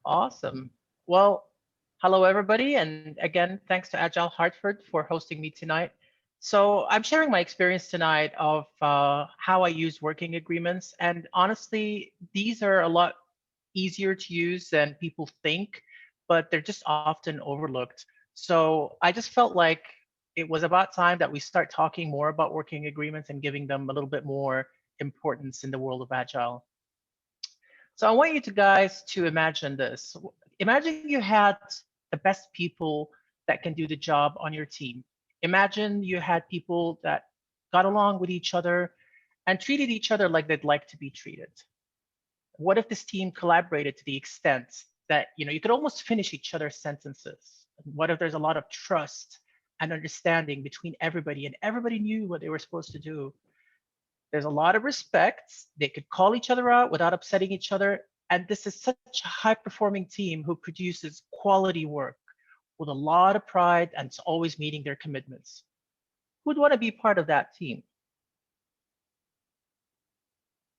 Awesome. Well, hello everybody, and again, thanks to Agile Hartford for hosting me tonight. So I'm sharing my experience tonight of how I use working agreements, and honestly, these are a lot easier to use than people think, but they're just often overlooked. So I just felt like it was about time that we start talking more about working agreements and giving them a little bit more importance in the world of Agile. So I want you to guys to imagine this. Imagine you had the best people that can do the job on your team. Imagine you had people that got along with each other and treated each other like they'd like to be treated. What if this team collaborated to the extent that you could almost finish each other's sentences? What if there's a lot of trust and understanding between everybody and everybody knew what they were supposed to do? There's a lot of respect. They could call each other out without upsetting each other. And this is such a high performing team who produces quality work with a lot of pride and it's always meeting their commitments. Who'd want to be part of that team?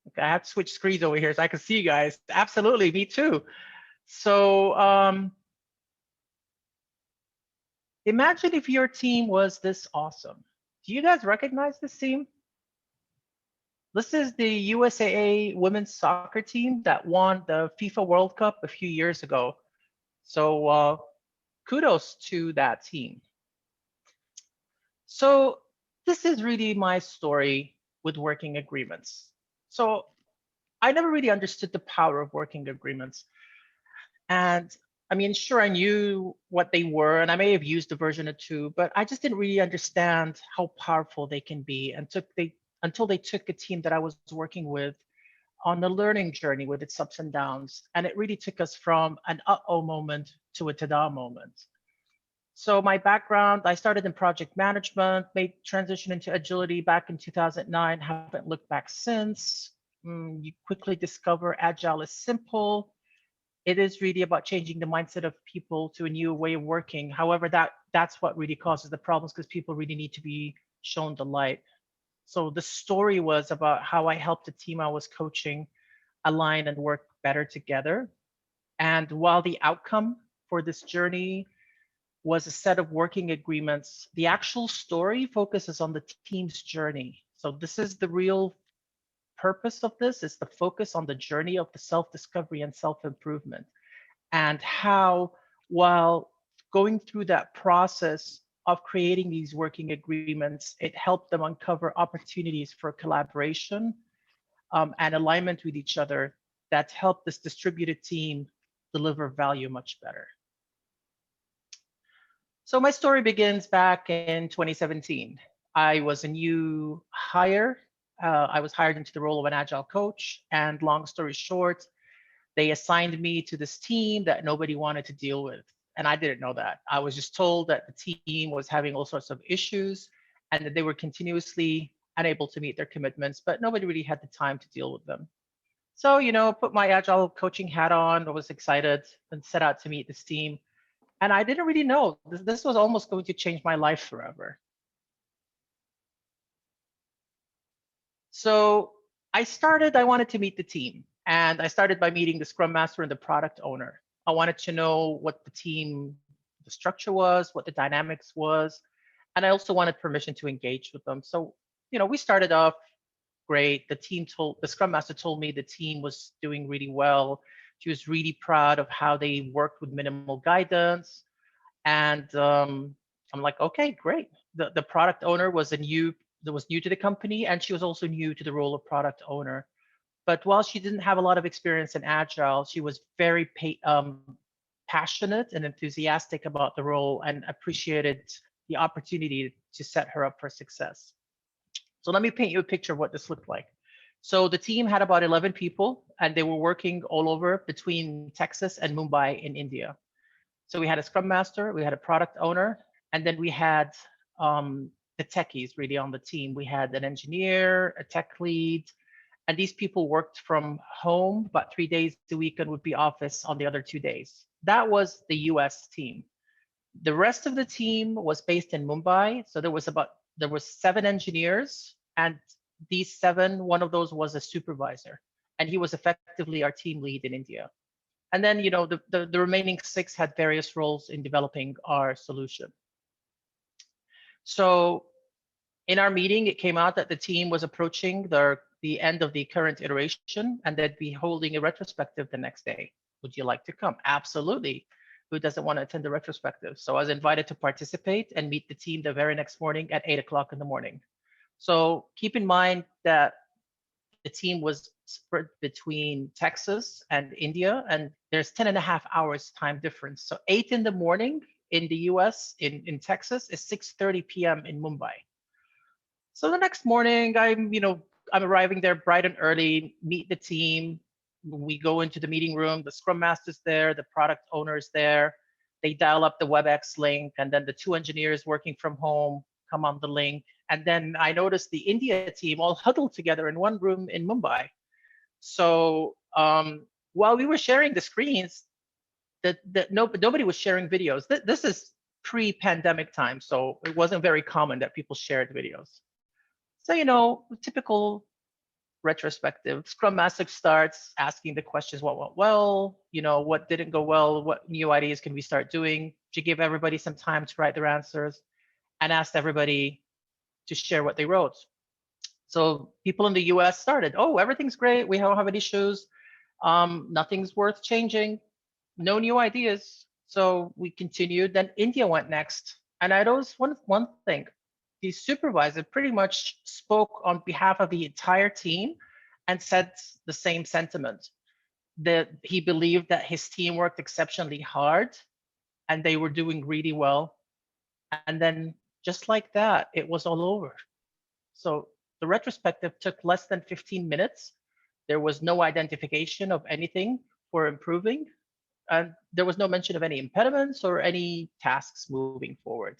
Okay, I have to switch screens over here so I can see you guys. Absolutely, me too. So imagine if your team was this awesome. Do you guys recognize this team? This is the USAA women's soccer team that won the FIFA World Cup a few years ago. So kudos to that team. So this is really my story with working agreements. So I never really understood the power of working agreements. And I mean, sure, I knew what they were, and I may have used a version or two, but I just didn't really understand how powerful they can be until they took a team that I was working with on the learning journey with its ups and downs. And it really took us from an uh-oh moment to a ta-da moment. So my background, I started in project management, made transition into agility back in 2009, haven't looked back since. You quickly discover agile is simple. It is really about changing the mindset of people to a new way of working. However, that's what really causes the problems because people really need to be shown the light. So the story was about how I helped the team I was coaching align and work better together. And while the outcome for this journey was a set of working agreements, the actual story focuses on the team's journey. So this is the real purpose of this is the focus on the journey of the self-discovery and self-improvement and how while going through that process of creating these working agreements, it helped them uncover opportunities for collaboration and alignment with each other that helped this distributed team deliver value much better. So my story begins back in 2017. I was a new hire. I was hired into the role of an agile coach. And long story short, they assigned me to this team that nobody wanted to deal with. And I didn't know that. I was just told that the team was having all sorts of issues and that they were continuously unable to meet their commitments, but nobody really had the time to deal with them. So, put my agile coaching hat on, I was excited and set out to meet this team. And I didn't really know this was almost going to change my life forever. So I wanted to meet the team. And I started by meeting the scrum master and the product owner. I wanted to know what the team, the structure was, what the dynamics was. And I also wanted permission to engage with them. So, we started off great. The scrum master told me the team was doing really well. She was really proud of how they worked with minimal guidance. And I'm like, okay, great. The product owner was new to the company, and she was also new to the role of product owner. But while she didn't have a lot of experience in agile, she was very passionate and enthusiastic about the role and appreciated the opportunity to set her up for success. So let me paint you a picture of what this looked like. So the team had about 11 people, and they were working all over between Texas and Mumbai in India. So we had a scrum master, we had a product owner, and then we had the techies really on the team. We had an engineer, a tech lead, and these people worked from home about 3 days a week and would be office on the other 2 days. That was the US team. The rest of the team was based in Mumbai. So there was 7 engineers, and these 7, one of those was a supervisor, and he was effectively our team lead in India. And then, the remaining 6 had various roles in developing our solution. So in our meeting, it came out that the team was approaching the end of the current iteration, and they'd be holding a retrospective the next day. Would you like to come? Absolutely. Who doesn't want to attend the retrospective? So I was invited to participate and meet the team the very next morning at 8 o'clock in the morning. So keep in mind that the team was spread between Texas and India, and there's 10 and a half hours time difference. So 8 in the morning in the US, in Texas, is 6:30 p.m. in Mumbai. So the next morning, I'm arriving there bright and early, meet the team. We go into the meeting room, the Scrum Master's there, the product owner's there. They dial up the WebEx link, and then the 2 engineers working from home come on the link. And then I noticed the India team all huddled together in one room in Mumbai. So while we were sharing the screens, nobody was sharing videos. This is pre-pandemic time, so it wasn't very common that people shared videos. So, typical retrospective, Scrum Master starts asking the questions, what went well, what didn't go well, what new ideas can we start doing? She gave everybody some time to write their answers and asked everybody to share what they wrote. So people in the US started, oh, everything's great. We don't have any issues. Nothing's worth changing. No new ideas. So we continued. Then India went next. And I noticed one thing. The supervisor pretty much spoke on behalf of the entire team and said the same sentiment, that he believed that his team worked exceptionally hard and they were doing really well. And then just like that, it was all over. So the retrospective took less than 15 minutes. There was no identification of anything for improving, and there was no mention of any impediments or any tasks moving forward.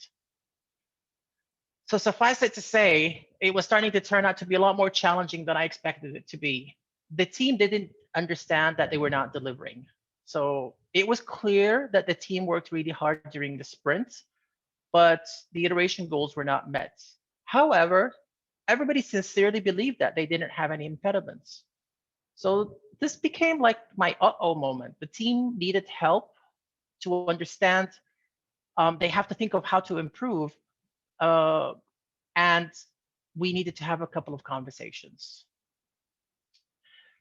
So suffice it to say, it was starting to turn out to be a lot more challenging than I expected it to be. The team didn't understand that they were not delivering. So it was clear that the team worked really hard during the sprint, but the iteration goals were not met. However, everybody sincerely believed that they didn't have any impediments. So this became like my uh-oh moment. The team needed help to understand. They have to think of how to improve. And we needed to have a couple of conversations.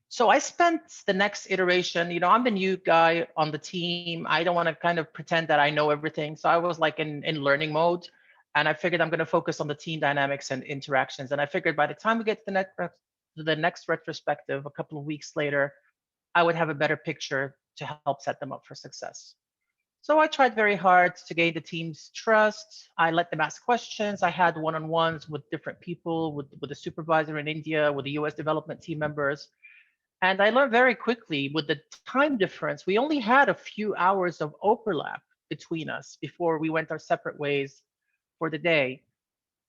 So I spent the next iteration, I'm the new guy on the team. I don't want to kind of pretend that I know everything. So I was like in learning mode. And I figured I'm going to focus on the team dynamics and interactions. And I figured by the time we get to the next retrospective, a couple of weeks later, I would have a better picture to help set them up for success. So I tried very hard to gain the team's trust. I let them ask questions. I had one-on-ones with different people, with the supervisor in India, with the US development team members. And I learned very quickly with the time difference, we only had a few hours of overlap between us before we went our separate ways for the day.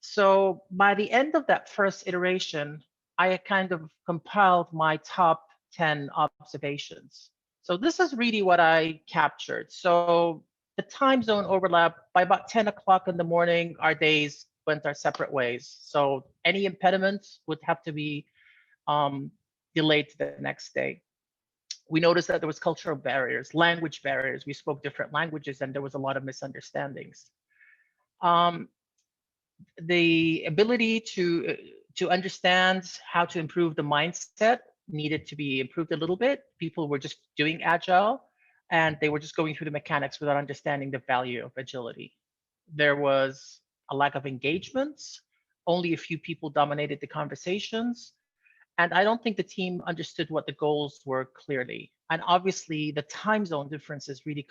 So by the end of that first iteration, I kind of compiled my top 10 observations. So this is really what I captured. So the time zone overlap, by about 10 o'clock in the morning, our days went our separate ways. So any impediments would have to be delayed to the next day. We noticed that there was cultural barriers, language barriers. We spoke different languages and there was a lot of misunderstandings. The ability to understand how to improve the mindset needed to be improved a little bit. People were just doing agile and they were just going through the mechanics without understanding the value of agility. There was a lack of engagements. Only a few people dominated the conversations. And I don't think the team understood what the goals were clearly. And obviously the time zone differences really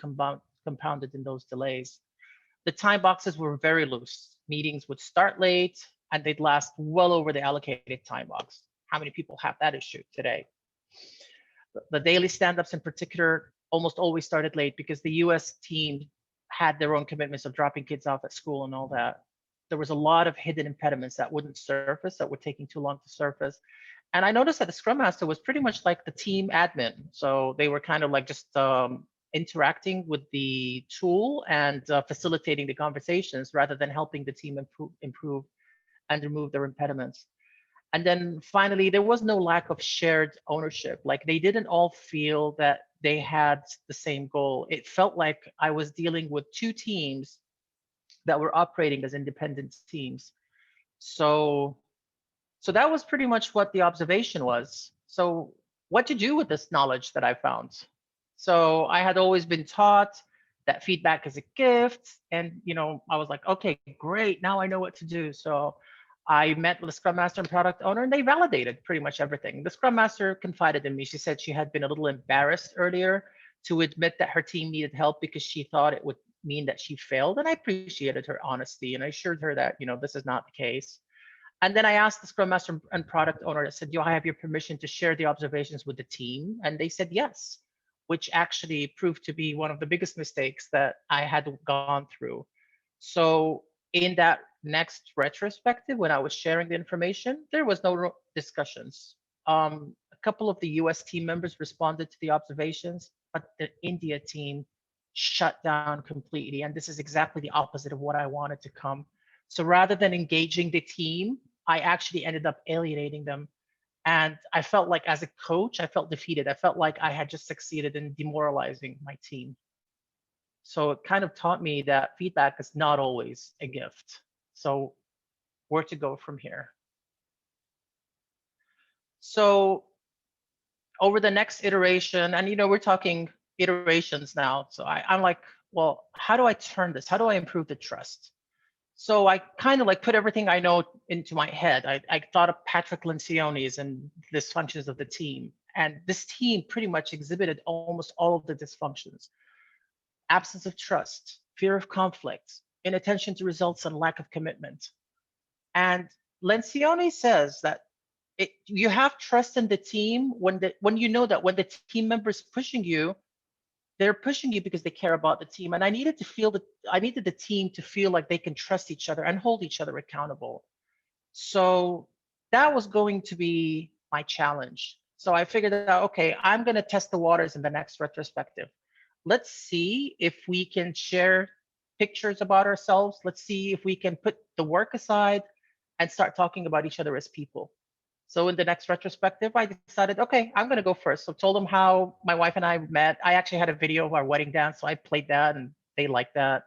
compounded in those delays. The time boxes were very loose. Meetings would start late and they'd last well over the allocated time box. How many people have that issue today? The daily stand-ups in particular almost always started late because the US team had their own commitments of dropping kids off at school and all that. There was a lot of hidden impediments that wouldn't surface, that were taking too long to surface. And I noticed that the Scrum Master was pretty much like the team admin. So they were kind of like just interacting with the tool and facilitating the conversations rather than helping the team improve and remove their impediments. And then finally, there was no lack of shared ownership. Like they didn't all feel that they had the same goal. It felt like I was dealing with two teams that were operating as independent teams. So so that was pretty much what the observation was. So what to do with this knowledge that I found? So I had always been taught that feedback is a gift, and I was like, okay, great, now I know what to do. So I met with the Scrum Master and product owner, and they validated pretty much everything. The Scrum Master confided in me. She said she had been a little embarrassed earlier to admit that her team needed help because she thought it would mean that she failed. And I appreciated her honesty, and I assured her that this is not the case. And then I asked the Scrum Master and product owner, I said, do I have your permission to share the observations with the team? And they said yes, which actually proved to be one of the biggest mistakes that I had gone through. So in that next retrospective, when I was sharing the information, there was no discussions. A couple of the US team members responded to the observations, but the India team shut down completely. And this is exactly the opposite of what I wanted to come. So rather than engaging the team, I actually ended up alienating them. And I felt like, as a coach, I felt defeated. I felt like I had just succeeded in demoralizing my team. So it kind of taught me that feedback is not always a gift. So where to go from here? So over the next iteration, and we're talking iterations now. So I'm like, well, how do I turn this? How do I improve the trust? So I kind of like put everything I know into my head. I thought of Patrick Lencioni's and dysfunctions of the team. And this team pretty much exhibited almost all of the dysfunctions: absence of trust, fear of conflict, inattention to results, and lack of commitment. And Lencioni says that you have trust in the team when you know that when the team member is pushing you, they're pushing you because they care about the team. And I needed the team to feel like they can trust each other and hold each other accountable. So that was going to be my challenge. So I figured out, okay, I'm going to test the waters in the next retrospective. Let's see if we can share pictures about ourselves. Let's see if we can put the work aside and start talking about each other as people. So in the next retrospective, I decided, okay, I'm going to go first. So told them how my wife and I met. I actually had a video of our wedding dance, so I played that and they liked that.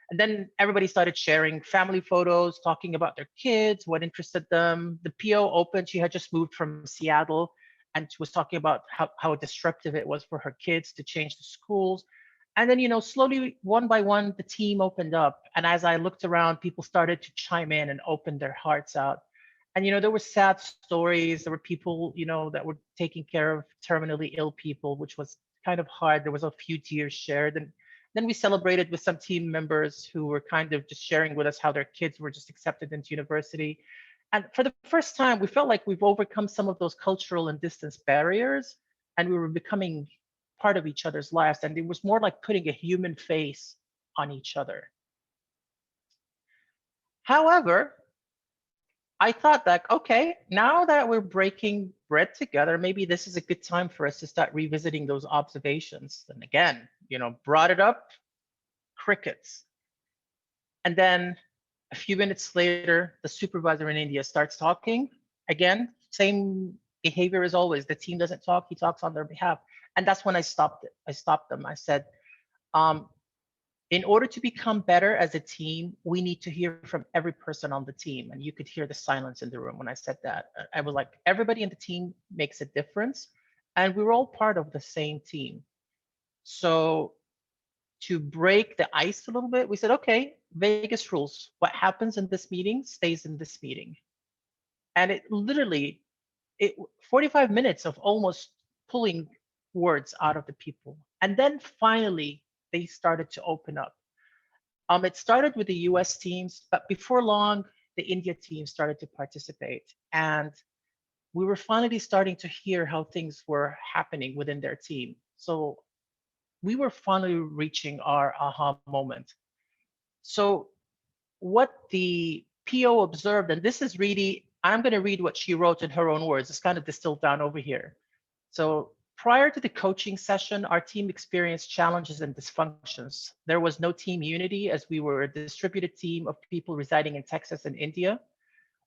And then everybody started sharing family photos, talking about their kids, what interested them. The PO opened. She had just moved from Seattle and she was talking about how disruptive it was for her kids to change the schools. And then, slowly, one by one, the team opened up. And as I looked around, people started to chime in and open their hearts out. And there were sad stories. There were people, that were taking care of terminally ill people, which was kind of hard. There was a few tears shared. And then we celebrated with some team members who were kind of just sharing with us how their kids were just accepted into university. And for the first time, we felt like we've overcome some of those cultural and distance barriers, and we were becoming part of each other's lives. And it was more like putting a human face on each other. However, I thought that, okay, now that we're breaking bread together, maybe this is a good time for us to start revisiting those observations. And again, brought it up, crickets. And then a few minutes later, the supervisor in India starts talking. Again, same behavior as always. The team doesn't talk, he talks on their behalf. And that's when I stopped it. I stopped them. I said, in order to become better as a team, we need to hear from every person on the team. And you could hear the silence in the room when I said that. I was like, everybody in the team makes a difference. And we're all part of the same team. So to break the ice a little bit, we said, okay, Vegas rules. What happens in this meeting stays in this meeting. And it literally, 45 minutes of almost pulling words out of the people. And then finally, they started to open up. It started with the US teams, but before long, the India team started to participate. And we were finally starting to hear how things were happening within their team. So we were finally reaching our aha moment. So what the PO observed, and this is really, I'm going to read what she wrote in her own words. It's kind of distilled down over here. So prior to the coaching session, our team experienced challenges and dysfunctions. There was no team unity as we were a distributed team of people residing in Texas and India.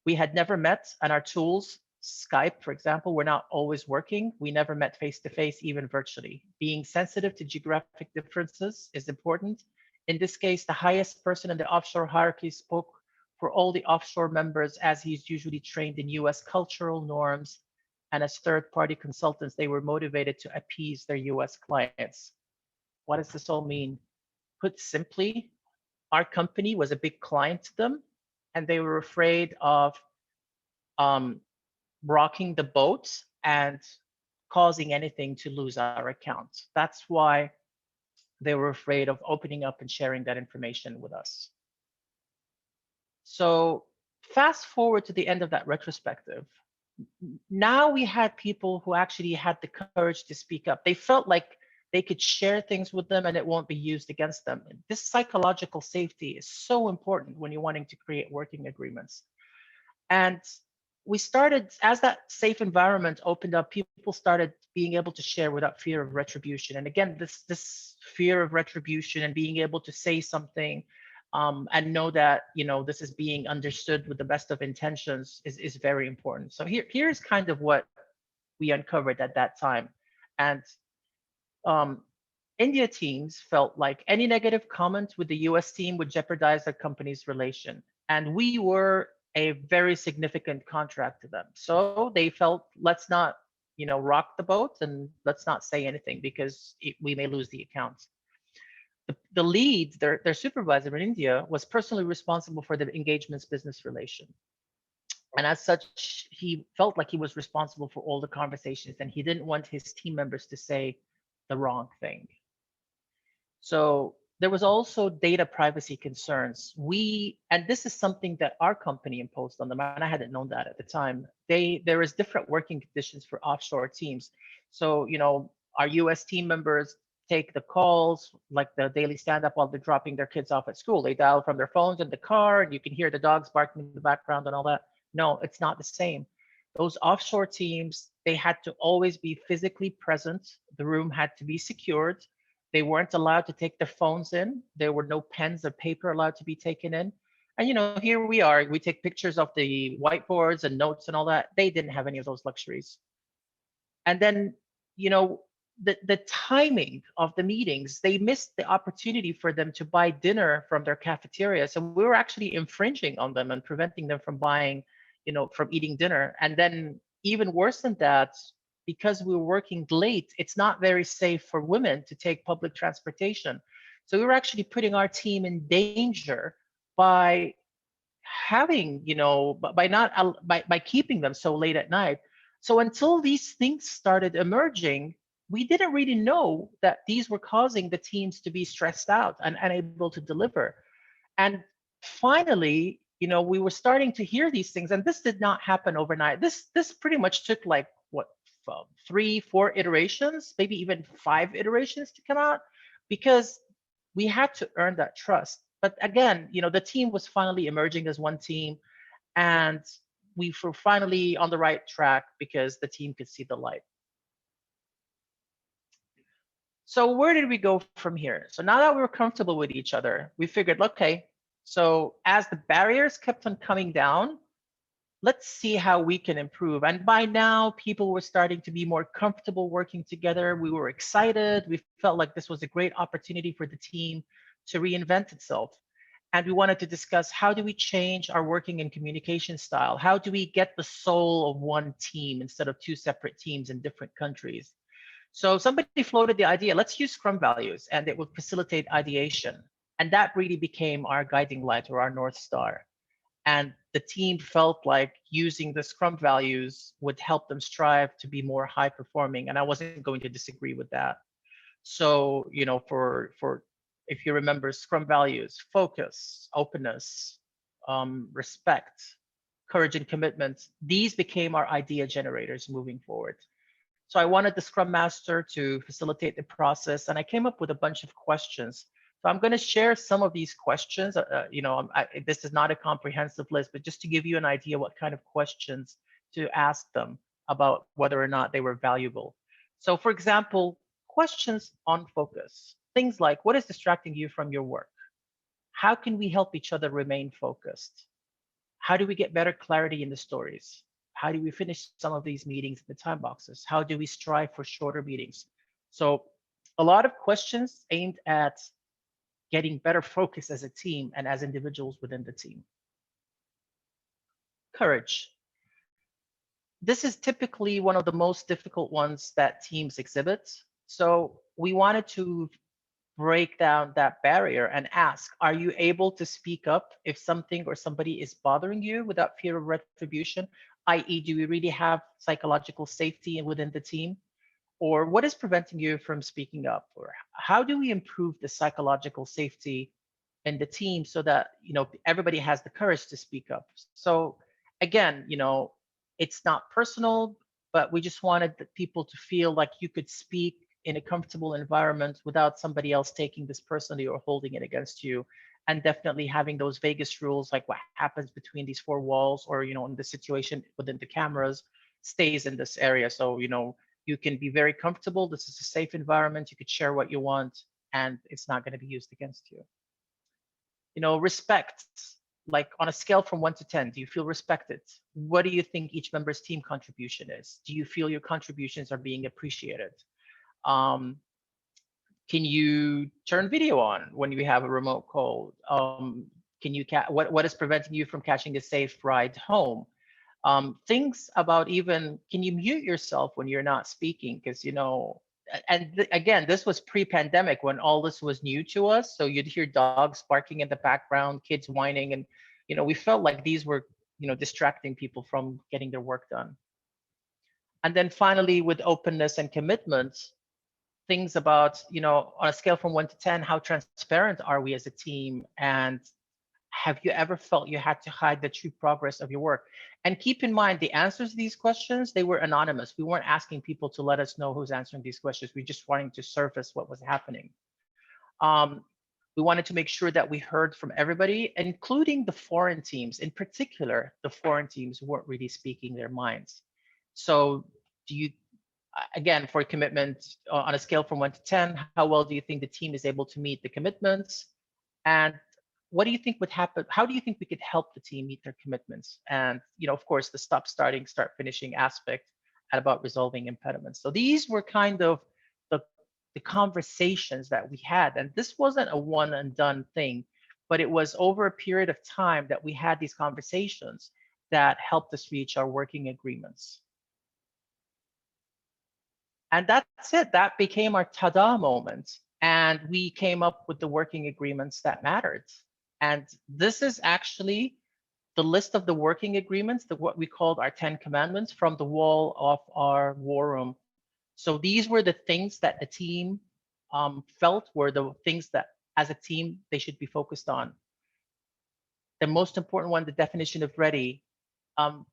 We had never met, and our tools, Skype, for example, we're not always working. We never met face to face, even virtually. Being sensitive to geographic differences is important. In this case, the highest person in the offshore hierarchy spoke for all the offshore members, as he's usually trained in US cultural norms. And as third-party consultants, they were motivated to appease their US clients. What does this all mean? Put simply, our company was a big client to them, and they were afraid of um, rocking the boat and causing anything to lose our account. That's why they were afraid of opening up and sharing that information with us. So fast forward to the end of that retrospective. Now we had people who actually had the courage to speak up. They felt like they could share things with them and it won't be used against them. This psychological safety is so important when you're wanting to create working agreements. And we started, as that safe environment opened up, people started being able to share without fear of retribution. And again, this fear of retribution and being able to say something and know that this is being understood with the best of intentions is very important. So here's kind of what we uncovered at that time. And India teams felt like any negative comment with the US team would jeopardize the company's relation. And we were a very significant contract to them. So they felt, let's not, rock the boat and let's not say anything because we may lose the account. The lead, their supervisor in India, was personally responsible for the engagement's business relation. And as such, he felt like he was responsible for all the conversations and he didn't want his team members to say the wrong thing. So there was also data privacy concerns. And this is something that our company imposed on them, and I hadn't known that at the time. There is different working conditions for offshore teams. So, our US team members take the calls, like the daily stand-up while they're dropping their kids off at school. They dial from their phones in the car, and you can hear the dogs barking in the background and all that. No, it's not the same. Those offshore teams, they had to always be physically present. The room had to be secured. They weren't allowed to take their phones in. There were no pens or paper allowed to be taken in. And here we are. We take pictures of the whiteboards and notes and all that. They didn't have any of those luxuries. And then, the timing of the meetings, they missed the opportunity for them to buy dinner from their cafeteria. So we were actually infringing on them and preventing them from buying, from eating dinner. And then even worse than that, because we were working late, it's not very safe for women to take public transportation. So we were actually putting our team in danger by having, by keeping them so late at night. So until these things started emerging, we didn't really know that these were causing the teams to be stressed out and unable to deliver. And finally, we were starting to hear these things, and this did not happen overnight. This pretty much took like 3-4 iterations, maybe even 5 iterations to come out, because we had to earn that trust. But again, the team was finally emerging as one team, and we were finally on the right track because the team could see the light. So where did we go from here? So now that we were comfortable with each other, we figured, okay, so as the barriers kept on coming down, let's see how we can improve. And by now, people were starting to be more comfortable working together. We were excited. We felt like this was a great opportunity for the team to reinvent itself. And we wanted to discuss, how do we change our working and communication style? How do we get the soul of one team instead of 2 separate teams in different countries? So somebody floated the idea, let's use Scrum Values, and it would facilitate ideation. And that really became our guiding light, or our North Star. And the team felt like using the Scrum Values would help them strive to be more high performing. And I wasn't going to disagree with that. So, for if you remember, Scrum Values: focus, openness, respect, courage, and commitment. These became our idea generators moving forward. So I wanted the Scrum Master to facilitate the process, and I came up with a bunch of questions. So I'm going to share some of these questions. This is not a comprehensive list, but just to give you an idea what kind of questions to ask them about whether or not they were valuable. So for example, questions on focus. Things like, what is distracting you from your work? How can we help each other remain focused? How do we get better clarity in the stories? How do we finish some of these meetings in the time boxes? How do we strive for shorter meetings? So a lot of questions aimed at getting better focus as a team and as individuals within the team. Courage. This is typically one of the most difficult ones that teams exhibit. So we wanted to break down that barrier and ask, are you able to speak up if something or somebody is bothering you without fear of retribution? I.e., do we really have psychological safety within the team? Or what is preventing you from speaking up? Or how do we improve the psychological safety in the team so that everybody has the courage to speak up? So again, it's not personal, but we just wanted the people to feel like you could speak in a comfortable environment without somebody else taking this personally or holding it against you. And definitely having those Vegas rules, like what happens between these four walls, or in the situation within the cameras, stays in this area. So you can be very comfortable. This is a safe environment. You could share what you want, and it's not going to be used against you. Respect. Like on a scale from 1 to 10, do you feel respected? What do you think each member's team contribution is? Do you feel your contributions are being appreciated? Can you turn video on when you have a remote call? Can you what is preventing you from catching a safe ride home? Things about even, can you mute yourself when you're not speaking? Because and again, this was pre-pandemic when all this was new to us. So you'd hear dogs barking in the background, kids whining, and we felt like these were distracting people from getting their work done. And then finally, with openness and commitment, things about on a scale from 1 to 10, how transparent are we as a team? And have you ever felt you had to hide the true progress of your work? And keep in mind, the answers to these questions, they were anonymous. We weren't asking people to let us know who's answering these questions. We just wanting to surface what was happening. We wanted to make sure that we heard from everybody, including the foreign teams. In particular, the foreign teams weren't really speaking their minds. So again, for commitment, on a scale from 1 to 10, how well do you think the team is able to meet the commitments? And what do you think would happen? How do you think we could help the team meet their commitments? And of course, the stop starting, start finishing aspect, and about resolving impediments. So these were kind of the conversations that we had. And this wasn't a one and done thing, but it was over a period of time that we had these conversations that helped us reach our working agreements. And that's it. That became our ta-da moment. And we came up with the working agreements that mattered. And this is actually the list of the working agreements, what we called our 10 commandments, from the wall of our war room. So these were the things that the team felt were the things that, as a team, they should be focused on. The most important one, the definition of ready,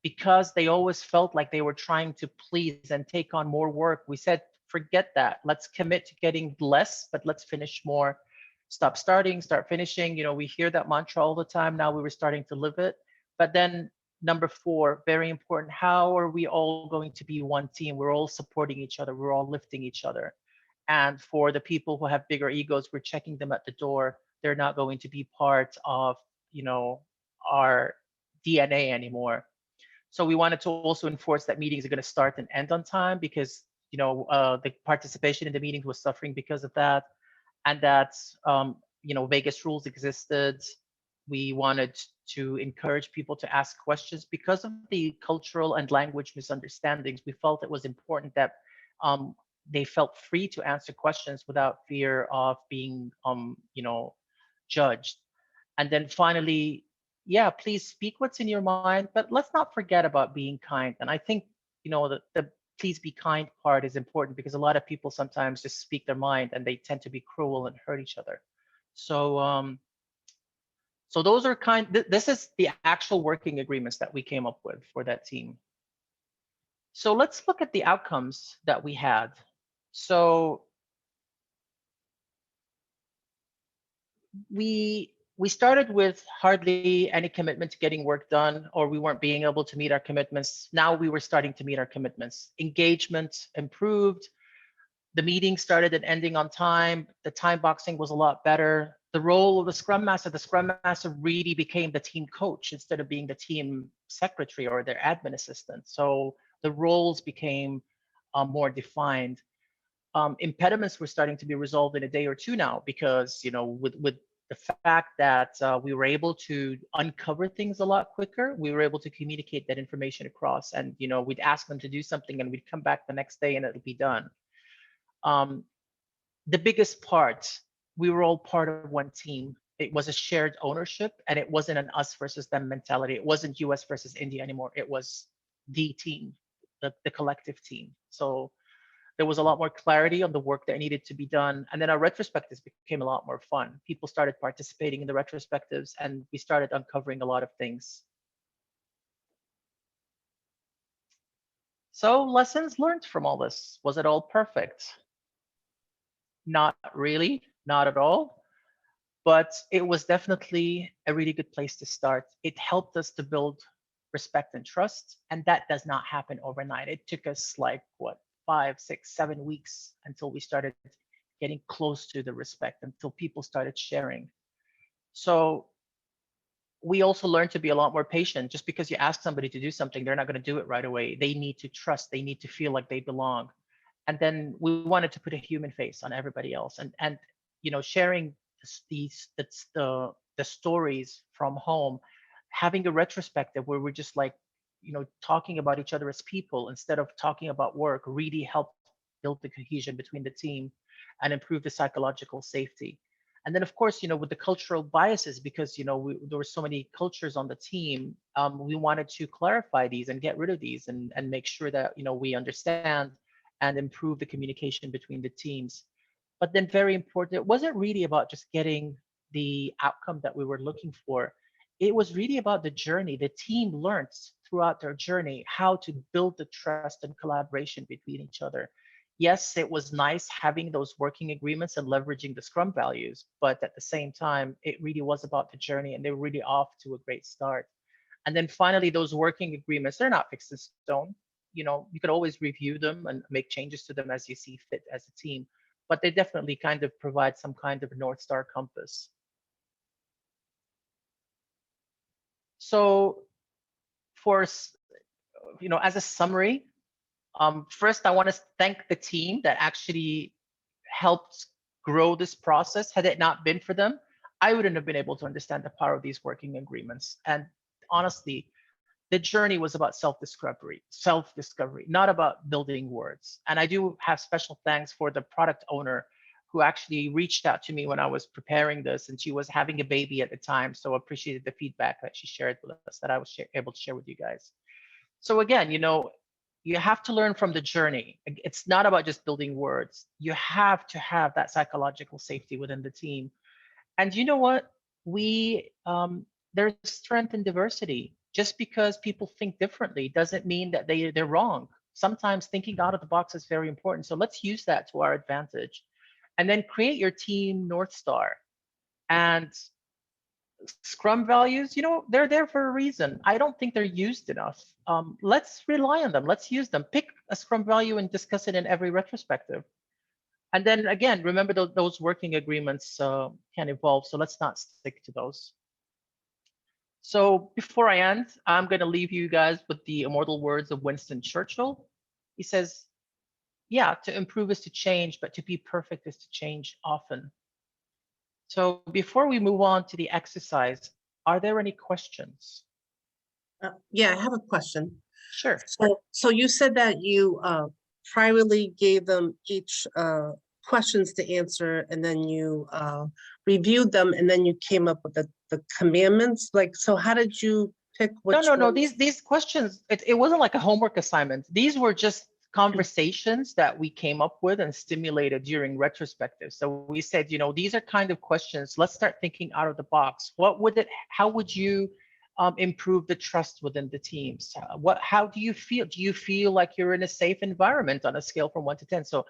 because they always felt like they were trying to please and take on more work. We said, forget that. Let's commit to getting less, but let's finish more. Stop starting, start finishing. We hear that mantra all the time. Now we were starting to live it. But then number 4, very important. How are we all going to be one team? We're all supporting each other. We're all lifting each other. And for the people who have bigger egos, we're checking them at the door. They're not going to be part of, our DNA anymore. So we wanted to also enforce that meetings are going to start and end on time, because the participation in the meetings was suffering because of that, and that Vegas rules existed. We wanted to encourage people to ask questions because of the cultural and language misunderstandings. We felt it was important that they felt free to answer questions without fear of being judged. And then finally, yeah, please speak what's in your mind, but let's not forget about being kind. And I think, the please be kind part is important, because a lot of people sometimes just speak their mind and they tend to be cruel and hurt each other. So, so those are this is the actual working agreements that we came up with for that team. So let's look at the outcomes that we had. So we started with hardly any commitment to getting work done, or we weren't being able to meet our commitments. Now we were starting to meet our commitments. Engagement improved. The meeting started and ending on time. The time boxing was a lot better. the role of the Scrum Master really became the team coach instead of being the team secretary or their admin assistant. So the roles became more defined. Impediments were starting to be resolved in a day or two now because, with the fact that we were able to uncover things a lot quicker, we were able to communicate that information across, and we'd ask them to do something and we'd come back the next day and it'll be done. The biggest part, we were all part of one team. It was a shared ownership, and it wasn't an us versus them mentality. It wasn't US versus India anymore. It was the team, the collective team. So there was a lot more clarity on the work that needed to be done. And then our retrospectives became a lot more fun. People started participating in the retrospectives, and we started uncovering a lot of things. So lessons learned from all this. Was it all perfect? Not really, not at all. But it was definitely a really good place to start. It helped us to build respect and trust. And that does not happen overnight. It took us like, 5, 6, 7 weeks until we started getting close to the respect, until people started sharing. So we also learned to be a lot more patient. Just because you ask somebody to do something, they're not going to do it right away. They need to trust, they need to feel like they belong. And then we wanted to put a human face on everybody else, and sharing the stories from home, having a retrospective where we're just like, talking about each other as people instead of talking about work, really helped build the cohesion between the team and improve the psychological safety. And then, of course, with the cultural biases, because there were so many cultures on the team, we wanted to clarify these and get rid of these, and make sure that we understand and improve the communication between the teams. But then, very important, it wasn't really about just getting the outcome that we were looking for. It was really about the journey. The team learned throughout their journey how to build the trust and collaboration between each other. Yes, it was nice having those working agreements and leveraging the Scrum values, but at the same time, it really was about the journey, and they were really off to a great start. And then finally, those working agreements, they're not fixed in stone. You could always review them and make changes to them as you see fit as a team, but they definitely kind of provide some kind of North Star compass. So as a summary, first, I want to thank the team that actually helped grow this process. Had it not been for them, I wouldn't have been able to understand the power of these working agreements. And honestly, the journey was about self-discovery, not about building words. And I do have special thanks for the product owner who actually reached out to me when I was preparing this, and she was having a baby at the time. So appreciated the feedback that she shared with us, that I was able to share with you guys. So again, you have to learn from the journey. It's not about just building words. You have to have that psychological safety within the team. And you know what? There's strength in diversity. Just because people think differently doesn't mean that they're wrong. Sometimes thinking out of the box is very important. So let's use that to our advantage. And then create your team North Star. And Scrum values, they're there for a reason. I don't think they're used enough. Let's rely on them. Let's use them. Pick a Scrum value and discuss it in every retrospective. And then again, remember those working agreements can evolve. So let's not stick to those. So before I end, I'm going to leave you guys with the immortal words of Winston Churchill. He says, yeah, to improve is to change, but to be perfect is to change often. So before we move on to the exercise, are there any questions? Yeah, I have a question. Sure. So you said that you privately gave them each questions to answer, and then you reviewed them, and then you came up with the commandments. Like, so how did you pick which No. These questions, it wasn't like a homework assignment. These were just conversations that we came up with and stimulated during retrospective. So we said, these are kind of questions. Let's start thinking out of the box. How would you improve the trust within the teams? How do you feel? Do you feel like you're in a safe environment on a scale from 1 to 10? So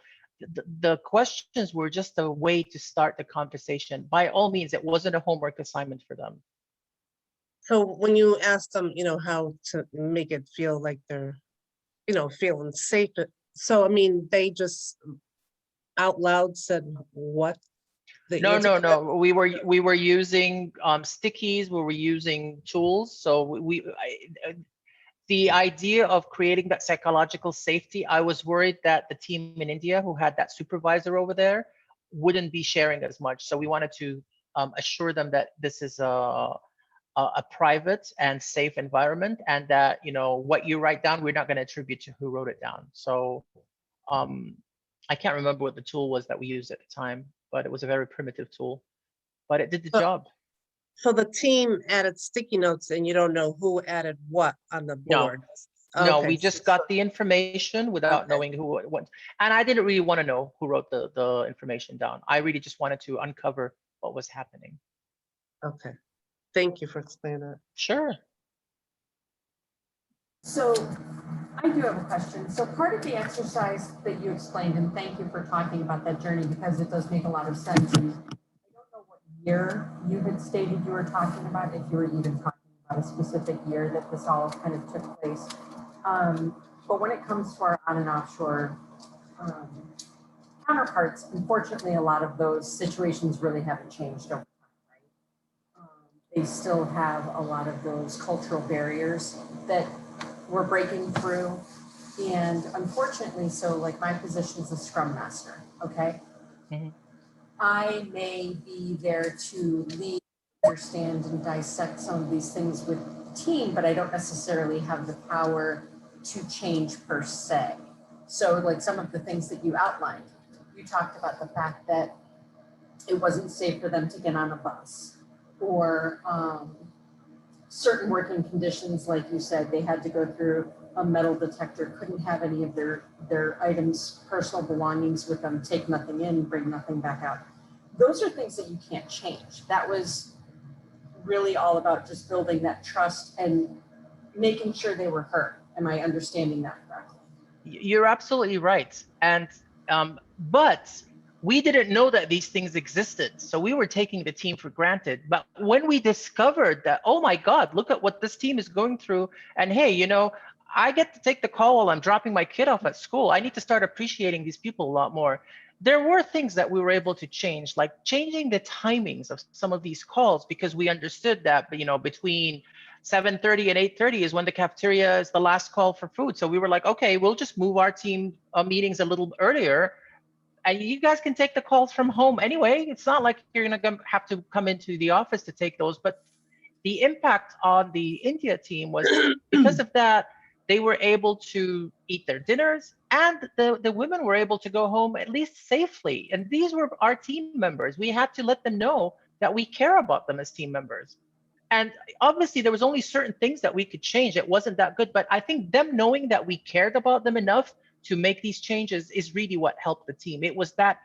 the questions were just a way to start the conversation. By all means, it wasn't a homework assignment for them. So when you asked them, how to make it feel like they're, feeling safe. So, I mean, they just out loud said what? the No, answer no, to that? no. We were using stickies. We were using tools. So the idea of creating that psychological safety, I was worried that the team in India who had that supervisor over there wouldn't be sharing as much. So we wanted to assure them that this is a private and safe environment, and that what you write down, we're not going to attribute to who wrote it down. So um, I can't remember what the tool was that we used at the time, but it was a very primitive tool, but it did the So, job. so the team added sticky notes and you don't know who added what on the No, board? no, Okay, we just got the information without okay, knowing who it was. And I didn't really want to know who wrote the information down. I really just wanted to uncover what was happening. okay. Thank you for explaining that. Sure. So I do have a question. So part of the exercise that you explained, and thank you for talking about that journey because it does make a lot of sense. And I don't know what year you had stated you were talking about, if you were even talking about a specific year that this all kind of took place. But when it comes to our on and offshore counterparts, unfortunately, a lot of those situations really haven't changed over time, right? They still have a lot of those cultural barriers that we're breaking through. And unfortunately, so like my position is a Scrum Master, okay? Mhm. I may be there to lead, understand, and dissect some of these things with the team, but I don't necessarily have the power to change per se. So like some of the things that you outlined, you talked about the fact that it wasn't safe for them to get on a bus, or certain working conditions, like you said, they had to go through a metal detector, couldn't have any of their items, personal belongings with them, take nothing in, bring nothing back out. Those are things that you can't change. That was really all about just building that trust and making sure they were heard. Am I understanding that correctly? You're absolutely right. And but we didn't know that these things existed. So we were taking the team for granted. But when we discovered that, oh my God, look at what this team is going through. And hey, I get to take the call while I'm dropping my kid off at school. I need to start appreciating these people a lot more. There were things that we were able to change, like changing the timings of some of these calls, because we understood that, between 7:30 and 8:30 is when the cafeteria is the last call for food. So we were like, okay, we'll just move our team meetings a little earlier, and you guys can take the calls from home anyway. It's not like you're gonna have to come into the office to take those. But the impact on the India team was, because of that, they were able to eat their dinners, and the women were able to go home at least safely. And these were our team members. We had to let them know that we care about them as team members. And obviously there was only certain things that we could change. It wasn't that good, but I think them knowing that we cared about them enough to make these changes is really what helped the team. It was that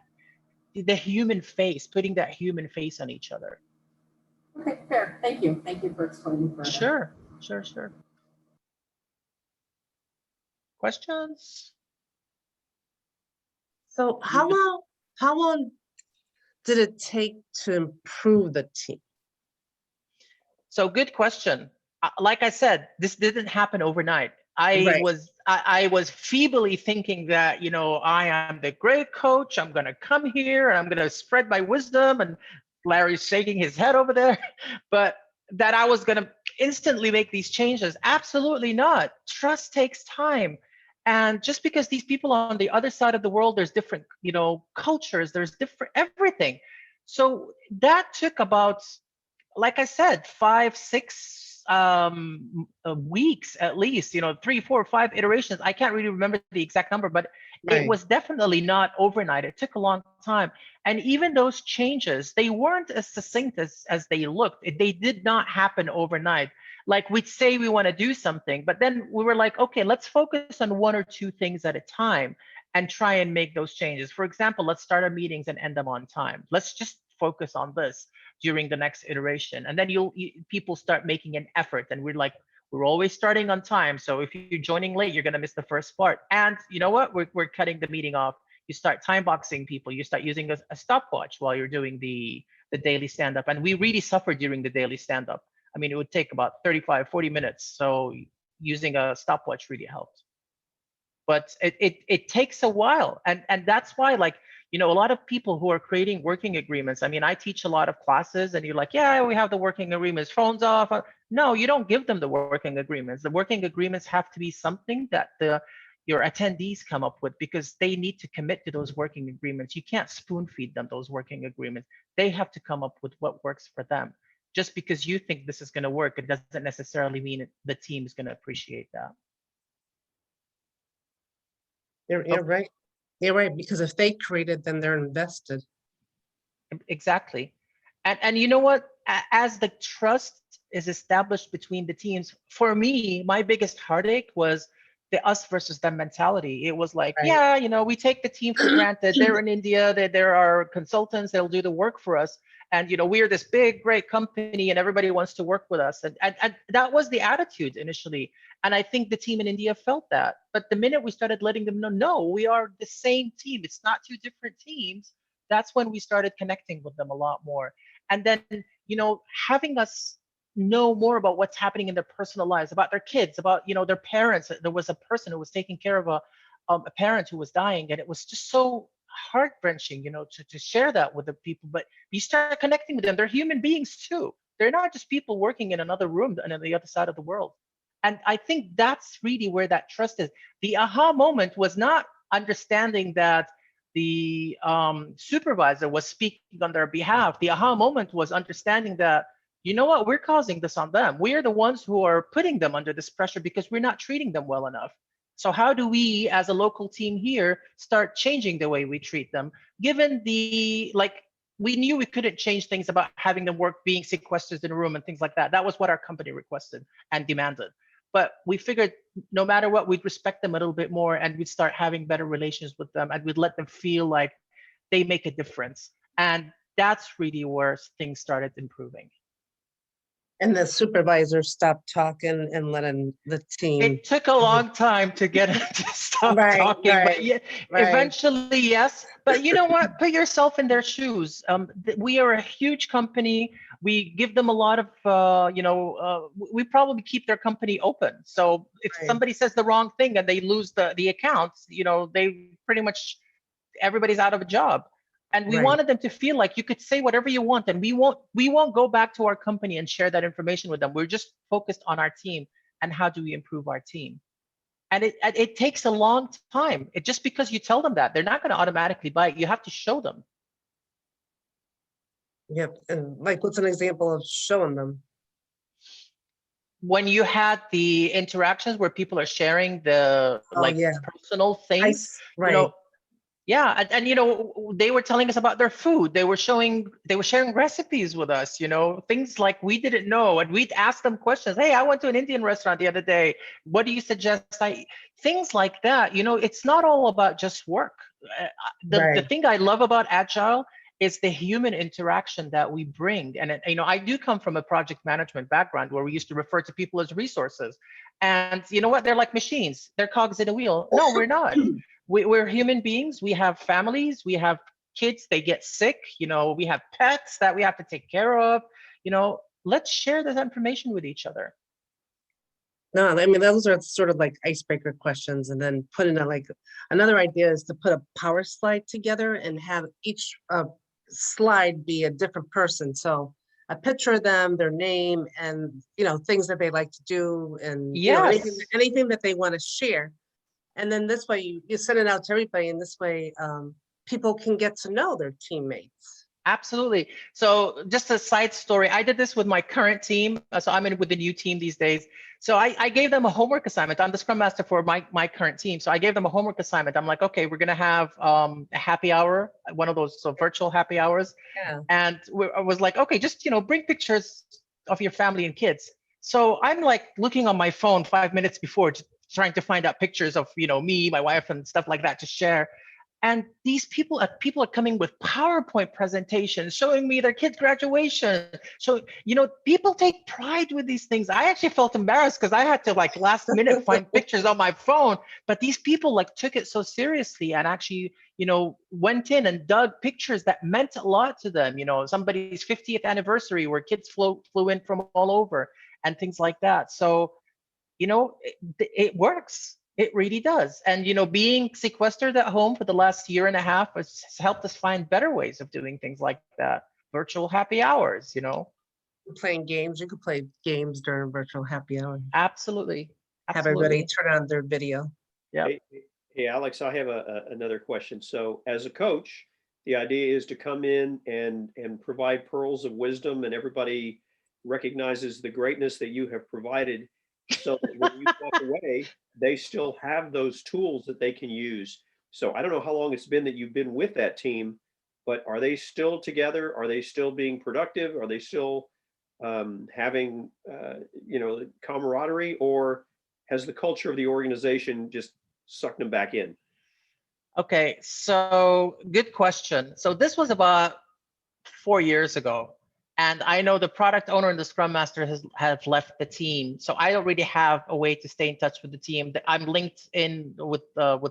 the human face, putting that human face on each other. Okay, fair. Thank you. Thank you for explaining further. Sure. Questions? So how long did it take to improve the team? So good question. Like I said, this didn't happen overnight. I was feebly thinking that, I am the great coach. I'm going to come here and I'm going to spread my wisdom. And Larry's shaking his head over there, but that I was going to instantly make these changes. Absolutely not. Trust takes time. And just because these people on the other side of the world, there's different, cultures, there's different everything. So that took about, like I said, 5, 6 weeks at least, 3, 4, 5 iterations. I can't really remember the exact number, but it was definitely not overnight. It took a long time. And even those changes, they weren't as succinct as they looked. They did not happen overnight. Like we'd say we want to do something, but then we were like, okay, let's focus on 1 or 2 things at a time and try and make those changes. For example, let's start our meetings and end them on time. Let's just focus on this during the next iteration. And then people start making an effort, and we're always starting on time. So if you're joining late, you're going to miss the first part. And you know what? We're cutting the meeting off. You start time boxing people. You start using a stopwatch while you're doing the daily stand-up. And we really suffered during the daily stand-up. I mean, it would take about 35, 40 minutes. So using a stopwatch really helped. but it takes a while. And that's why, like, a lot of people who are creating working agreements, I mean, I teach a lot of classes and you're like, yeah, we have the working agreements, phones off. No, you don't give them the working agreements. The working agreements have to be something that your attendees come up with, because they need to commit to those working agreements. You can't spoon feed them those working agreements. They have to come up with what works for them. Just because you think this is going to work, it doesn't necessarily mean the team is going to appreciate that. You're right. You're right, because if they create it, then they're invested. Exactly. And you know what? As the trust is established between the teams, for me, my biggest heartache was the us versus them mentality. It was like, Right. yeah, we take the team for granted. They're in India, there are consultants that'll do the work for us. And we're this big, great company and everybody wants to work with us. And that was the attitude initially. And I think the team in India felt that. But the minute we started letting them know, no, we are the same team. It's not two different teams. That's when we started connecting with them a lot more. And then, having us know more about what's happening in their personal lives, about their kids, about, their parents. There was a person who was taking care of a parent who was dying. And it was just so heart-wrenching, to share that with the people. But you start connecting with them. They're human beings too. They're not just people working in another room and on the other side of the world. And I think that's really where that trust is. The aha moment was not understanding that the supervisor was speaking on their behalf. The aha moment was understanding that, you know what, we're causing this on them. We're the ones who are putting them under this pressure because we're not treating them well enough. So how do we, as a local team here, start changing the way we treat them? Given we knew we couldn't change things about having them work being sequestered in a room and things like that. That was what our company requested and demanded. But we figured no matter what, we'd respect them a little bit more and we'd start having better relations with them and we'd let them feel like they make a difference. And that's really where things started improving. And the supervisor stopped talking and letting the team. It took a long time to get him to stop talking, but yeah, eventually, yes. But you know what? Put yourself in their shoes. We are a huge company. We give them a lot of, we probably keep their company open. So if somebody says the wrong thing and they lose the accounts, they pretty much, everybody's out of a job. And we wanted them to feel like you could say whatever you want, and we won't go back to our company and share that information with them. We're just focused on our team and how do we improve our team. And it takes a long time. Just because you tell them that, they're not going to automatically buy it. You have to show them. Yep. And what's an example of showing them? When you had the interactions where people are sharing the personal things, yeah, and they were telling us about their food. They were sharing recipes with us, things like we didn't know, and we'd ask them questions. Hey, I went to an Indian restaurant the other day. What do you suggest? Things like that. It's not all about just work. The thing I love about Agile is the human interaction that we bring. And I do come from a project management background where we used to refer to people as resources. And you know what? They're like machines. They're cogs in a wheel. No, we're not. We're human beings. We have families. We have kids. They get sick. We have pets that we have to take care of. Let's share this information with each other. No, I mean, those are sort of like icebreaker questions. And then put in another idea is to put a power slide together and have each slide be a different person. So a picture of them, their name, and things that they like to do, and anything that they want to share. And then this way you send it out to everybody, and this way people can get to know their teammates. Absolutely. So just a side story, I did this with my current team. So I'm with the new team these days. So I gave them a homework assignment. I'm the Scrum Master for my current team. So I gave them a homework assignment. I'm like, okay, we're going to have a happy hour, one of those virtual happy hours. Yeah. And I was like, okay, just, bring pictures of your family and kids. So I'm like looking on my phone 5 minutes before, trying to find out pictures of, me, my wife, and stuff like that to share. And these people are coming with PowerPoint presentations, showing me their kids' graduation. So, people take pride with these things. I actually felt embarrassed because I had to last minute find pictures on my phone. But these people took it so seriously and actually, went in and dug pictures that meant a lot to them. Somebody's 50th anniversary where kids flew in from all over and things like that. So, it works. It really does. And, being sequestered at home for the last year and a half has helped us find better ways of doing things like that. Virtual happy hours, Playing games, you could play games during virtual happy hour. Absolutely. Have everybody Absolutely. turn on their video. Yeah. Hey, Alex, I have another question. So as a coach, the idea is to come in and provide pearls of wisdom, and everybody recognizes the greatness that you have provided. So that when you walk away, they still have those tools that they can use. So I don't know how long it's been that you've been with that team, but are they still together? Are they still being productive? Are they still having camaraderie, or has the culture of the organization just sucked them back in? Okay, so good question. So this was about 4 years ago, and I know the product owner and the scrum master have left the team. So I don't really have a way to stay in touch with the team. I'm linked in with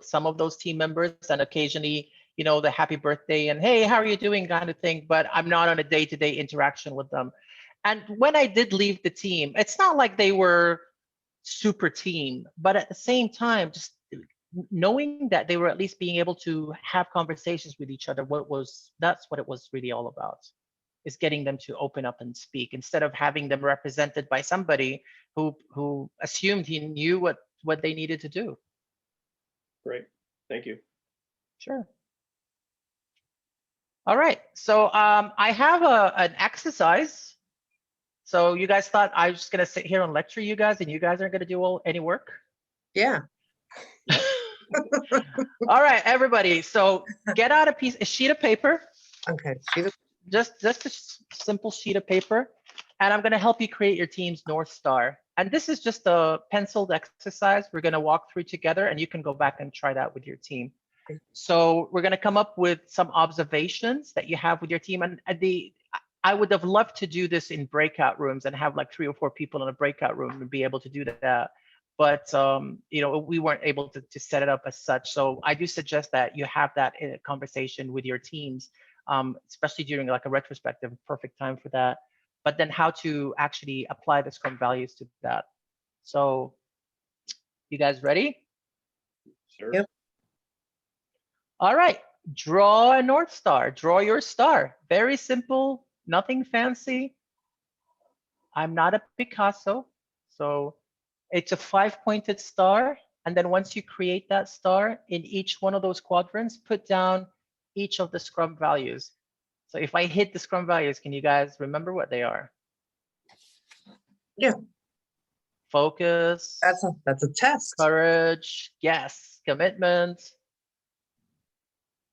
some of those team members, and occasionally, the happy birthday and hey, how are you doing kind of thing. But I'm not on a day-to-day interaction with them. And when I did leave the team, it's not like they were super team, but at the same time, just knowing that they were at least being able to have conversations with each other, that's what it was really all about, is getting them to open up and speak instead of having them represented by somebody who assumed he knew what they needed to do. Great, thank you. Sure. All right, so I have an exercise. So you guys thought I was just gonna sit here and lecture you guys, and you guys aren't gonna do any work? Yeah. All right, everybody. So get out a sheet of paper. Okay. Just a simple sheet of paper, and I'm gonna help you create your team's North Star. And this is just a penciled exercise we're gonna walk through together, and you can go back and try that with your team. So we're gonna come up with some observations that you have with your team, and I would have loved to do this in breakout rooms and have like 3 or 4 people in a breakout room and be able to do that. But we weren't able to set it up as such. So I do suggest that you have that in a conversation with your teams, especially during like a retrospective, perfect time for that. But then how to actually apply the Scrum values to that. So you guys ready? Sure. Yep. All right, draw a North Star, draw your star. Very simple, nothing fancy. I'm not a Picasso, so it's a 5-pointed star. And then once you create that star, in each one of those quadrants, put down each of the Scrum values. So if I hit the Scrum values, can you guys remember what they are? Yeah. Focus. That's a test. Courage. Yes. Commitment.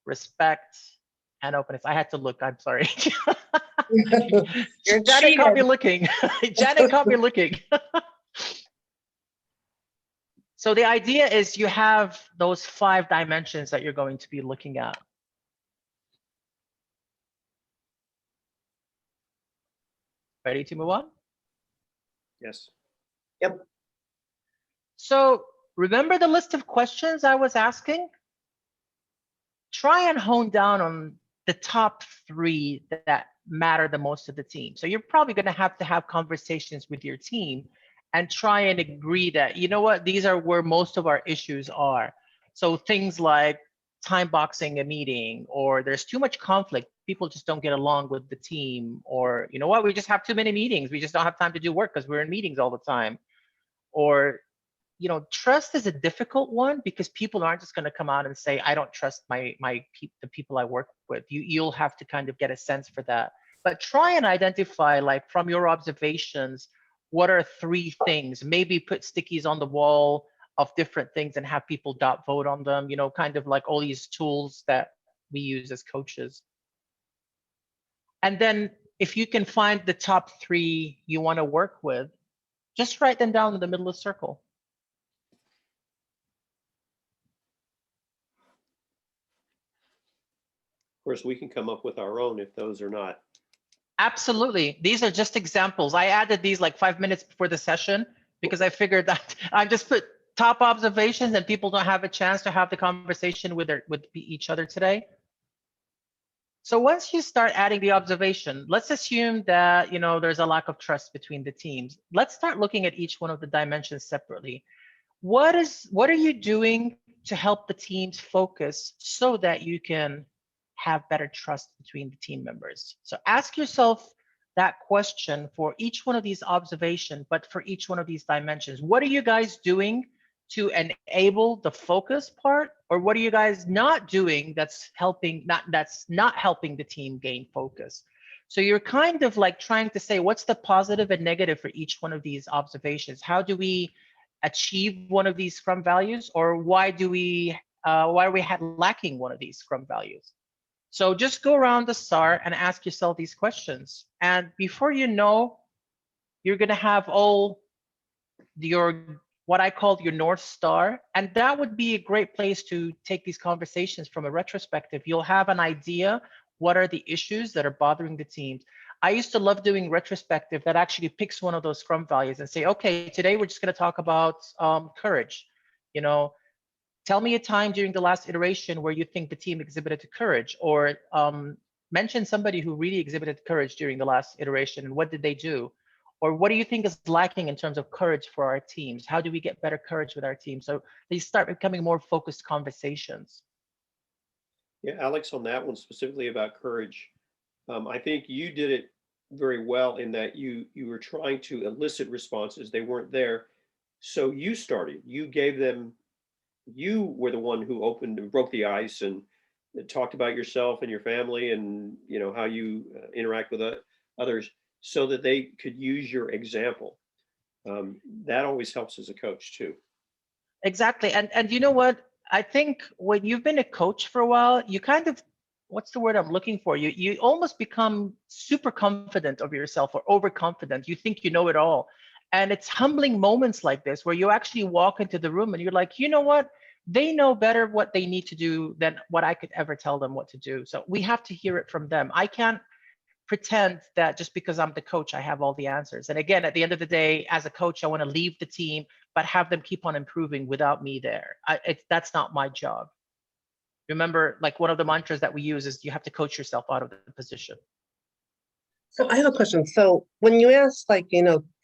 Respect. And openness. I had to look. I'm sorry. You're Janet caught me cheating. looking. Janet caught me looking. So the idea is you have those 5 dimensions that you're going to be looking at. Ready to move on? Yes. Yep. So remember the list of questions I was asking? Try and hone down on the top 3 that matter the most to the team. So you're probably going to have conversations with your team and try and agree that, you know what, these are where most of our issues are. So things like time boxing a meeting, or there's too much conflict, people just don't get along with the team, or you know what, we just have too many meetings, we just don't have time to do work because we're in meetings all the time. Or trust is a difficult one because people aren't just going to come out and say, I don't trust the people I work with. You'll have to kind of get a sense for that. But try and identify, like from your observations, what are 3 things? Maybe put stickies on the wall of different things and have people vote on them, kind of like all these tools that we use as coaches. And then if you can find the top 3 you want to work with, just write them down in the middle of the circle. Of course, we can come up with our own if those are not. Absolutely. These are just examples. I added these like 5 minutes before the session because I figured that I just put top observations and people don't have a chance to have the conversation with each other today. So once you start adding the observation, let's assume that there's a lack of trust between the teams. Let's start looking at each one of the dimensions separately. what are you doing to help the teams focus so that you can have better trust between the team members? So ask yourself that question for each one of these observations, but for each one of these dimensions. What are you guys doing to enable the focus part, or what are you guys not doing that's not helping the team gain focus? So you're kind of like trying to say, what's the positive and negative for each one of these observations? How do we achieve one of these Scrum values, or why are we lacking one of these Scrum values? So just go around the STAR and ask yourself these questions. And before you know, you're going to have all your, what I call your North Star. And that would be a great place to take these conversations from a retrospective. You'll have an idea what are the issues that are bothering the teams. I used to love doing retrospective that actually picks one of those Scrum values and say, okay, today we're just going to talk about courage. You know, tell me a time during the last iteration where you think the team exhibited courage, or mention somebody who really exhibited courage during the last iteration and what did they do? Or what do you think is lacking in terms of courage for our teams? How do we get better courage with our team? So they start becoming more focused conversations. Yeah, Alex, on that one specifically about courage, I think you did it very well in that you were trying to elicit responses. They weren't there. So you started, you gave them, you were the one who opened and broke the ice and talked about yourself and your family and how you interact with others so that they could use your example. That always helps as a coach too. Exactly. And you know what? I think when you've been a coach for a while, you kind of, what's the word I'm looking for? You almost become super confident of yourself or overconfident. You think you know it all. And it's humbling moments like this where you actually walk into the room and you're like, you know what? They know better what they need to do than what I could ever tell them what to do. So we have to hear it from them. I can't pretend that just because I'm the coach, I have all the answers. And again, at the end of the day, as a coach, I want to leave the team, but have them keep on improving without me there. That's not my job. Remember, like one of the mantras that we use is you have to coach yourself out of the position. So I have a question. So when you ask, like,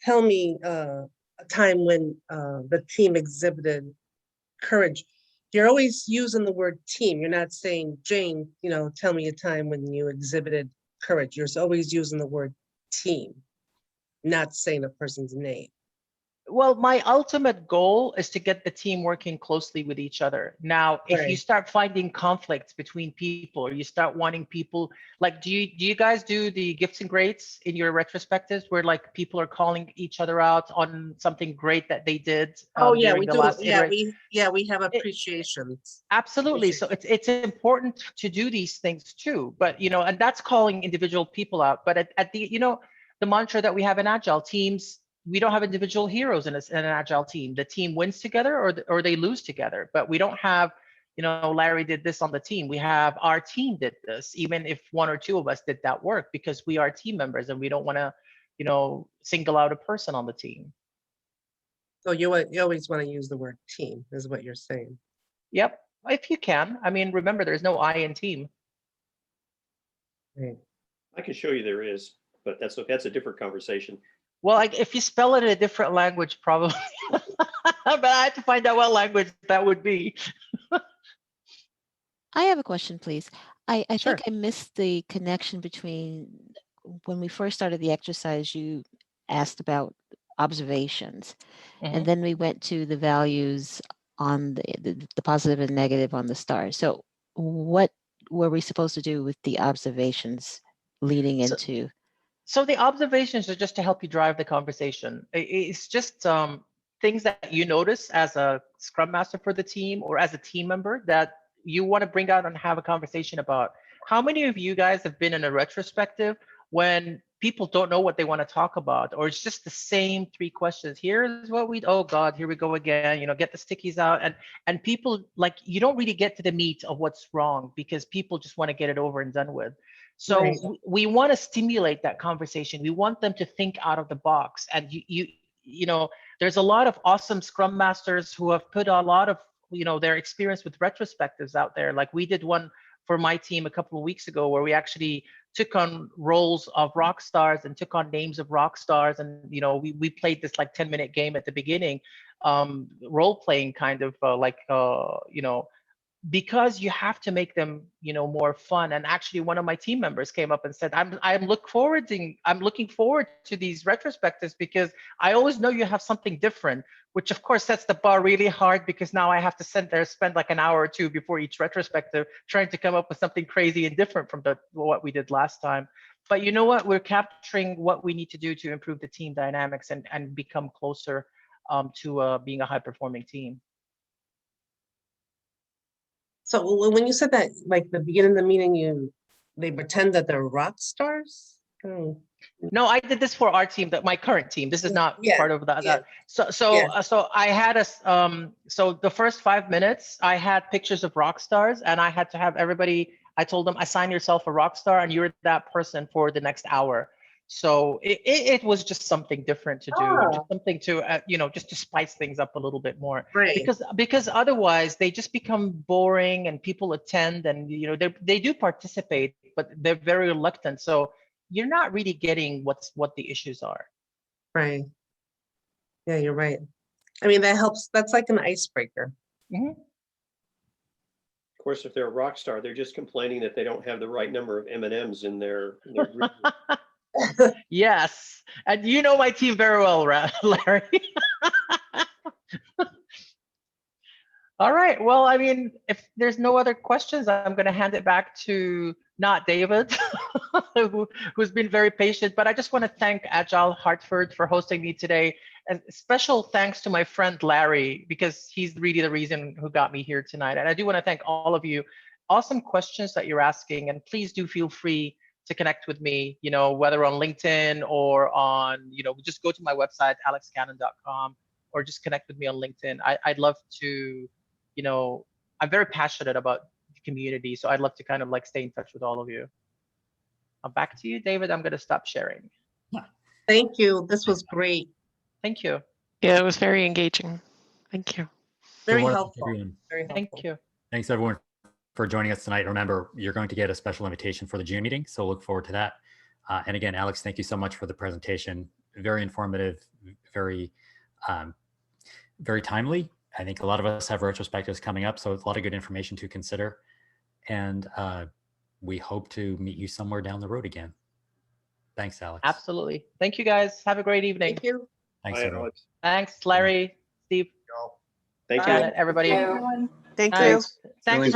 tell me a time when the team exhibited courage, you're always using the word team. You're not saying, Jane, tell me a time when you exhibited courage. You're always using the word team, not saying a person's name. Well, my ultimate goal is to get the team working closely with each other. Now, if you start finding conflicts between people, or you start wanting people, like, do you guys do the gifts and grades in your retrospectives where like people are calling each other out on something great that they did? Yeah, during we the do. last We have appreciation. Absolutely. So it's important to do these things too. But and that's calling individual people out. But at the the mantra that we have in Agile teams, we don't have individual heroes in an Agile team. The team wins together or they lose together. But we don't have Larry did this on the team. We have our team did this, even if one or two of us did that work, because we are team members and we don't want to single out a person on the team. So you always want to use the word team, is what you're saying. Yep, if you can. I mean, remember, there's no I in team. Right. I can show you there is, but that's a different conversation. Well, if you spell it in a different language, probably. But I had to find out what language that would be. I have a question, please. I Sure. think I missed the connection between when we first started the exercise, you asked about observations, and then we went to the values on the positive and negative on the star. So what were we supposed to do with the observations leading into? So the observations are just to help you drive the conversation. It's just things that you notice as a Scrum Master for the team or as a team member that you want to bring out and have a conversation about. How many of you guys have been in a retrospective when people don't know what they want to talk about, or it's just the same three questions? Here's what oh God, here we go again, get the stickies out. And people, like, you don't really get to the meat of what's wrong because people just want to get it over and done with. So we want to stimulate that conversation. We want them to think out of the box. And there's a lot of awesome Scrum Masters who have put a lot of their experience with retrospectives out there. Like we did one for my team a couple of weeks ago, where we actually took on roles of rock stars and took on names of rock stars. And, we played this like 10-minute game at the beginning, role playing kind of because you have to make them, more fun. And actually one of my team members came up and said, I'm looking forward to these retrospectives, because I always know you have something different, which of course sets the bar really hard, because now I have to spend like an hour or two before each retrospective trying to come up with something crazy and different from what we did last time. But you know what? We're capturing what we need to do to improve the team dynamics and become closer to being a high performing team. So when you said that, like the beginning of the meeting, they pretend that they're rock stars? Oh. No, I did this for our team, my current team. This is not part of that. Yeah. So I had so the first 5 minutes, I had pictures of rock stars, and I had to have everybody, I told them, assign yourself a rock star, and you're that person for the next hour. So it was just something different to do, just something to, just to spice things up a little bit more. Right. Because otherwise they just become boring, and people attend, and, they do participate, but they're very reluctant. So you're not really getting what the issues are. Right. Yeah, you're right. I mean, that helps. That's like an icebreaker. Mm-hmm. Of course, if they're a rock star, they're just complaining that they don't have the right number of M&Ms in their group. Yes, and you know my team very well, Larry. All right. Well, I mean, if there's no other questions, I'm going to hand it back to not David, who's been very patient. But I just want to thank Agile Hartford for hosting me today. And special thanks to my friend Larry, because he's really the reason who got me here tonight. And I do want to thank all of you. Awesome questions that you're asking. And please do feel free to connect with me, whether on LinkedIn or on, just go to my website, alexkanaan.com, or just connect with me on LinkedIn. I'd love to, I'm very passionate about the community, so I'd love to kind of like stay in touch with all of you. Back to you, David. I'm going to stop sharing. Thank you. This was great. Thank you. Yeah, it was very engaging. Thank you. Very So helpful. everyone. Very helpful. Thank you. Thanks everyone for joining us tonight. Remember, you're going to get a special invitation for the June meeting, so look forward to that. And again, Alex, thank you so much for the presentation. Very informative, very, very timely. I think a lot of us have retrospectives coming up, so it's a lot of good information to consider. And we hope to meet you somewhere down the road again. Thanks, Alex. Absolutely. Thank you, guys. Have a great evening. Thank you. Thanks, Bye, everyone. Alex. Thanks, Larry, Steve, Thank you. Janet, everybody. Everyone. Thank you. Thanks. Thanks.